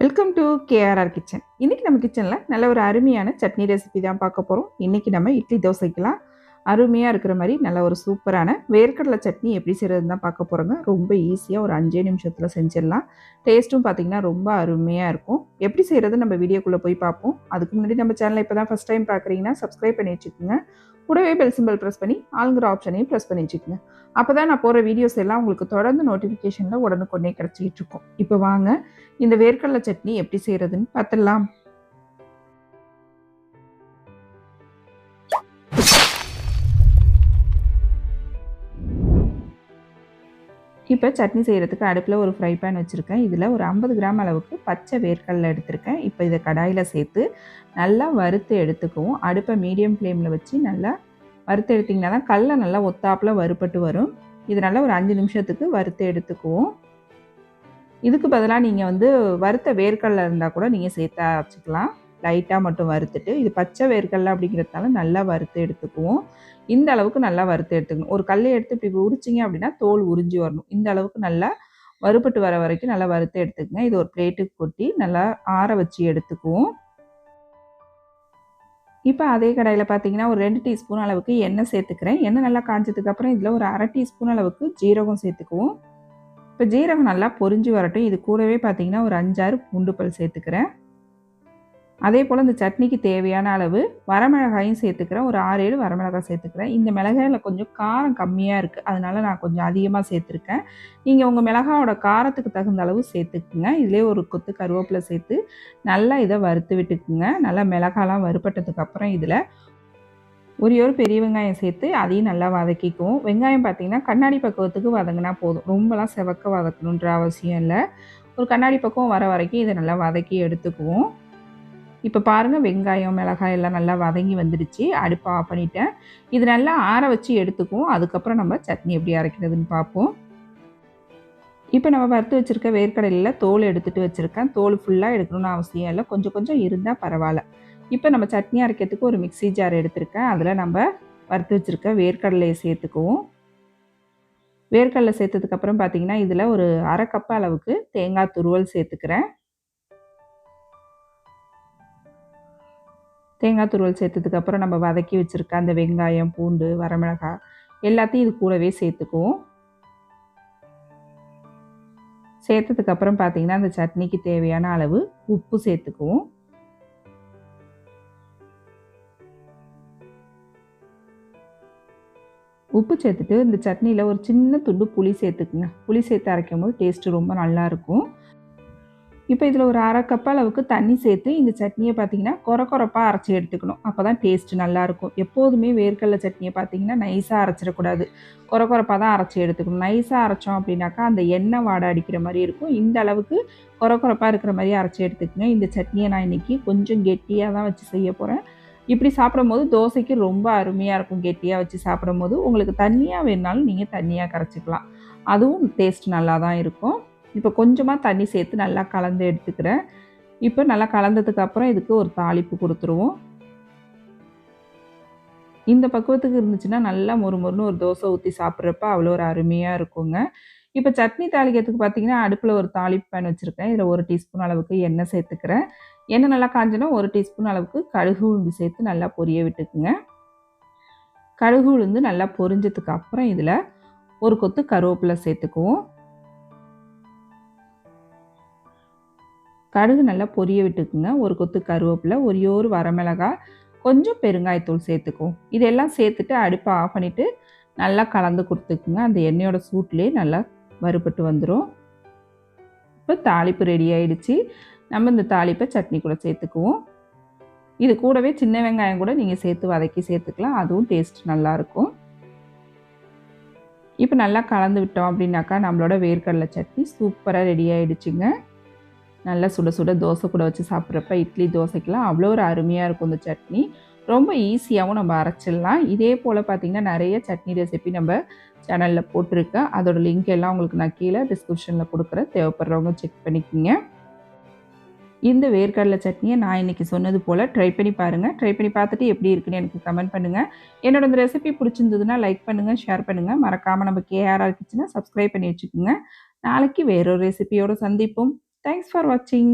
Welcome to KRR kitchen. இன்றைக்கி நம்ம கிச்சனில் நல்ல ஒரு அருமையான சட்னி ரெசிபி தான் பார்க்க போகிறோம். இன்றைக்கி நம்ம இட்லி தோசைக்கெலாம் அருமையாக இருக்கிற மாதிரி நல்ல ஒரு சூப்பரான வேர்க்கடலை சட்னி எப்படி செய்கிறதுன்னு தான் பார்க்க போகிறோங்க. ரொம்ப ஈஸியாக ஒரு 5 நிமிஷத்தில் செஞ்சிடலாம். டேஸ்ட்டும் பார்த்திங்கன்னா ரொம்ப அருமையாக இருக்கும். எப்படி செய்கிறது நம்ம வீடியோக்குள்ளே போய் பார்ப்போம். அதுக்கு முன்னாடி நம்ம சேனலை இப்போ தான் ஃபஸ்ட் டைம் பார்க்குறீங்கன்னா சப்ஸ்கிரைப் பண்ணி வச்சுக்கோங்க. கூடவே பெல் சிம்பிள் ப்ரெஸ் பண்ணி ஆளுங்கிற ஆப்ஷனையும் ப்ரெஸ் பண்ணி வச்சுக்கோங்க. அப்போ தான் நான் போகிற வீடியோஸ் எல்லாம் உங்களுக்கு தொடர்ந்து நோட்டிஃபிகேஷனில் உடனுக்குடனே கிடச்சிக்கிட்டு இருக்கும். இப்போ வாங்க இந்த வேர்க்கடலை சட்னி எப்படி செய்கிறதுன்னு பார்த்துடலாம். இப்போ சட்னி செய்கிறதுக்கு அடுப்பில் ஒரு ஃப்ரை பேன் வச்சுருக்கேன். இதில் ஒரு 50 கிராம் அளவுக்கு பச்சை வேர்க்கடலை எடுத்திருக்கேன். இப்போ இதை கடாயில் சேர்த்து நல்லா வறுத்து எடுத்துக்குவோம். அடுப்பை மீடியம் ஃப்ளேமில் வச்சு நல்லா வறுத்து எடுத்திங்கன்னா தான் கடலை நல்லா ஒத்தாப்பில் வறுபட்டு வரும். இது நல்லா ஒரு 5 நிமிஷத்துக்கு வறுத்து எடுத்துக்குவோம். இதுக்கு பதிலாக நீங்கள் வறுத்த வேர்க்கடலை இருந்தால் கூட நீங்கள் சேர்த்து அரைச்சிக்கலாம். லைட்டாக மட்டும் வறுத்துட்டு, இது பச்சை வேர்க்கடலை அப்படிங்கிறதுனால நல்லா வறுத்து எடுத்துக்குவோம். இந்த அளவுக்கு நல்லா வறுத்து எடுத்துக்கணும். ஒரு கல்லை எடுத்து இப்படி உரிச்சிங்க அப்படின்னா தோல் உறிஞ்சி வரணும். இந்த அளவுக்கு நல்லா வறுபட்டு வர வரைக்கும் நல்லா வறுத்து எடுத்துக்கங்க. இது ஒரு பிளேட்டுக்கு கொட்டி நல்லா ஆற வச்சு எடுத்துக்குவோம். இப்போ அதே கடாயில் பார்த்தீங்கன்னா ஒரு 2 டீஸ்பூன் அளவுக்கு எண்ணெய் சேர்த்துக்கிறேன். எண்ணெய் நல்லா காய்ச்சதுக்கப்புறம் இதில் ஒரு அரை டீஸ்பூன் அளவுக்கு ஜீரகம் சேர்த்துக்குவோம். இப்போ ஜீரகம் நல்லா பொரிஞ்சு வரட்டும். இது கூடவே பார்த்தீங்கன்னா ஒரு 5, 6 பூண்டு பல் சேர்த்துக்கிறேன். அதே போல் இந்த சட்னிக்கு தேவையான அளவு வரமிளகாயும் சேர்த்துக்கிறேன். ஒரு 6, 7 வரமிளகாய் சேர்த்துக்கிறேன். இந்த மிளகாயில் கொஞ்சம் காரம் கம்மியாக இருக்குது, அதனால் நான் கொஞ்சம் அதிகமாக சேர்த்துருக்கேன். நீங்கள் உங்கள் மிளகாயோட காரத்துக்கு தகுந்த அளவு சேர்த்துக்குங்க. இதிலே ஒரு கொத்து கருவேப்பிலை சேர்த்து நல்லா இதை வறுத்து விட்டுக்குங்க. நல்லா மிளகாலாம் வறுபட்டதுக்கப்புறம் இதில் ஒரு பெரிய வெங்காயம் சேர்த்து அதையும் நல்லா வதக்கிக்குவோம். வெங்காயம் பார்த்திங்கன்னா கண்ணாடி பக்குவத்துக்கு வதங்கினா போதும். ரொம்பலாம் செவக்க வதக்கணுன்ற அவசியம் இல்லை. ஒரு கண்ணாடி பக்குவம் வர வரைக்கும் இதை நல்லா வதக்கி எடுத்துக்குவோம். இப்போ பாருங்கள், வெங்காயம் மிளகாய் எல்லாம் நல்லா வதங்கி வந்துடுச்சு. அடுப்பை ஆஃப் பண்ணிவிட்டேன். இது நல்லா ஆற வச்சு எடுத்துக்குவோம். அதுக்கப்புறம் நம்ம சட்னி எப்படி அரைக்கிறதுன்னு பார்ப்போம். இப்போ நம்ம வறுத்து வச்சுருக்க வேர்க்கடலையில் தோல் எடுத்துகிட்டு வச்சுருக்கேன். தோல் ஃபுல்லாக எடுக்கணும்னு அவசியம் இல்லை, கொஞ்சம் கொஞ்சம் இருந்தால் பரவாயில்ல. இப்போ நம்ம சட்னி அரைக்கிறதுக்கு ஒரு மிக்ஸி ஜார் எடுத்திருக்கேன். அதில் நம்ம வறுத்து வச்சுருக்க வேர்க்கடலையை சேர்த்துக்குவோம். வேர்க்கடலை சேர்த்ததுக்கப்புறம் பார்த்திங்கன்னா இதில் ஒரு அரை கப் அளவுக்கு தேங்காய் துருவல் சேர்த்துக்கிறேன். தேங்காய் துருவல் சேர்த்ததுக்கப்புறம் நம்ம வதக்கி வச்சுருக்க அந்த வெங்காயம், பூண்டு, வரமிளகாய் எல்லாத்தையும் இது கூடவே சேர்த்துக்குவோம். சேர்த்ததுக்கப்புறம் பார்த்திங்கன்னா அந்த சட்னிக்கு தேவையான அளவு உப்பு சேர்த்துக்குவோம். உப்பு சேர்த்துட்டு இந்த சட்னியில் ஒரு சின்ன துண்டு புளி சேர்த்துக்குங்க. புளி சேர்த்து அரைக்கும் போது டேஸ்ட்டு ரொம்ப நல்லாயிருக்கும். இப்போ இதில் ஒரு அரை கப் அளவுக்கு தண்ணி சேர்த்து இந்த சட்னியை பார்த்திங்கன்னா கொரப்பாக அரைச்சி எடுத்துக்கணும். அப்போ தான் டேஸ்ட்டு நல்லாயிருக்கும். எப்போதுமே வேர்க்கடலை சட்னியை பார்த்திங்கன்னா நைஸாக அரைச்சிடக்கூடாது. கொரப்பாக தான் அரைச்சி எடுத்துக்கணும். நைஸாக அரைச்சோம் அப்படின்னாக்கா அந்த எண்ணெய் வாடை அடிக்கிற மாதிரி இருக்கும். இந்த அளவுக்கு கொரப்பாக இருக்கிற மாதிரி அரைச்சி எடுத்துக்கங்க. இந்த சட்னியை நான் இன்றைக்கி கொஞ்சம் கெட்டியாக தான் வச்சு செய்ய போகிறேன். இப்படி சாப்பிடும்போது தோசைக்கு ரொம்ப அருமையாக இருக்கும். கெட்டியாக வச்சு சாப்பிடும்போது உங்களுக்கு தண்ணியாக வேணுனாலும் நீங்கள் தண்ணியாக கரைச்சிக்கலாம். அதுவும் டேஸ்ட் நல்லா தான் இருக்கும். இப்போ கொஞ்சமாக தண்ணி சேர்த்து நல்லா கலந்து எடுத்துக்கிறேன். இப்போ நல்லா கலந்ததுக்கப்புறம் இதுக்கு ஒரு தாளிப்பு கொடுத்துருவோம். இந்த பக்குவத்துக்கு இருந்துச்சுன்னா நல்லா மொறுமொறுன்னு ஒரு தோசை ஊற்றி சாப்பிட்றப்ப அவ்வளோ ஒரு அருமையாக இருக்குங்க. இப்போ சட்னி தாளிக்கிறதுக்கு பார்த்திங்கன்னா அடுப்பில் ஒரு தாளிப்பு பேன் வச்சுருக்கேன். இதில் 1 டீஸ்பூன் அளவுக்கு எண்ணெய் சேர்த்துக்கிறேன். எண்ணெய் நல்லா காஞ்சனா 1 டீஸ்பூன் அளவுக்கு கடுகு உளுந்து சேர்த்து நல்லா பொரிய விட்டுக்குங்க. கடுகு உளுந்து நல்லா பொரிஞ்சதுக்கு அப்புறம் இதில் ஒரு கொத்து கருவேப்பிலை சேர்த்துக்குவோம். கடுகு நல்லா பொரிய விட்டுக்குங்க. ஒரு கொத்து கருவேப்பிலை, ஒரு வரமிளகாய், கொஞ்சம் பெருங்காயத்தூள் சேர்த்துக்குவோம். இதெல்லாம் சேர்த்துட்டு அடுப்பை ஆஃப் பண்ணிவிட்டு நல்லா கலந்து கொடுத்துக்குங்க. அந்த எண்ணெயோட சூட்லேயே நல்லா வறுபட்டு வந்துடும். இப்போ தாளிப்பு ரெடி ஆகிடுச்சு. நம்ம இந்த தாளிப்பை சட்னி கூட சேர்த்துக்குவோம். இது கூடவே சின்ன வெங்காயம் கூட நீங்கள் சேர்த்து வதக்கி சேர்த்துக்கலாம். அதுவும் டேஸ்ட் நல்லாயிருக்கும். இப்போ நல்லா கலந்து விட்டோம் அப்படின்னாக்கா நம்மளோட வேர்க்கடலை சட்னி சூப்பராக ரெடி ஆகிடுச்சுங்க. நல்லா சுட சுட தோசை கூட வச்சு சாப்பிட்றப்ப இட்லி தோசைக்கெலாம் அவ்வளோ ஒரு அருமையாக இருக்கும் இந்த சட்னி. ரொம்ப ஈஸியாகவும் நம்ம அரைச்சிடலாம். இதே போல் பார்த்திங்கன்னா நிறைய சட்னி ரெசிபி நம்ம சேனலில் போட்டிருக்கேன். அதோட லிங்க் எல்லாம் உங்களுக்கு நான் கீழே டிஸ்கிரிப்ஷனில் கொடுக்குறேன். தேவைப்படுறவங்க செக் பண்ணிக்கோங்க. இந்த வேர்க்கடலை சட்னியை நான் இன்றைக்கி சொன்னது போல் ட்ரை பண்ணி பாருங்கள். ட்ரை பண்ணி பார்த்துட்டு எப்படி இருக்குன்னு எனக்கு கமெண்ட் பண்ணுங்கள். என்னோட இந்த ரெசிபி பிடிச்சிருந்ததுன்னா லைக் பண்ணுங்கள், ஷேர் பண்ணுங்கள். மறக்காமல் நம்ம கேஆர்ஆர் கிச்சனை சப்ஸ்கிரைப் பண்ணி வச்சுக்கோங்க. நாளைக்கு வேறொரு ரெசிபியோடு சந்திப்போம். தேங்க்ஸ் ஃபார் வாட்சிங்.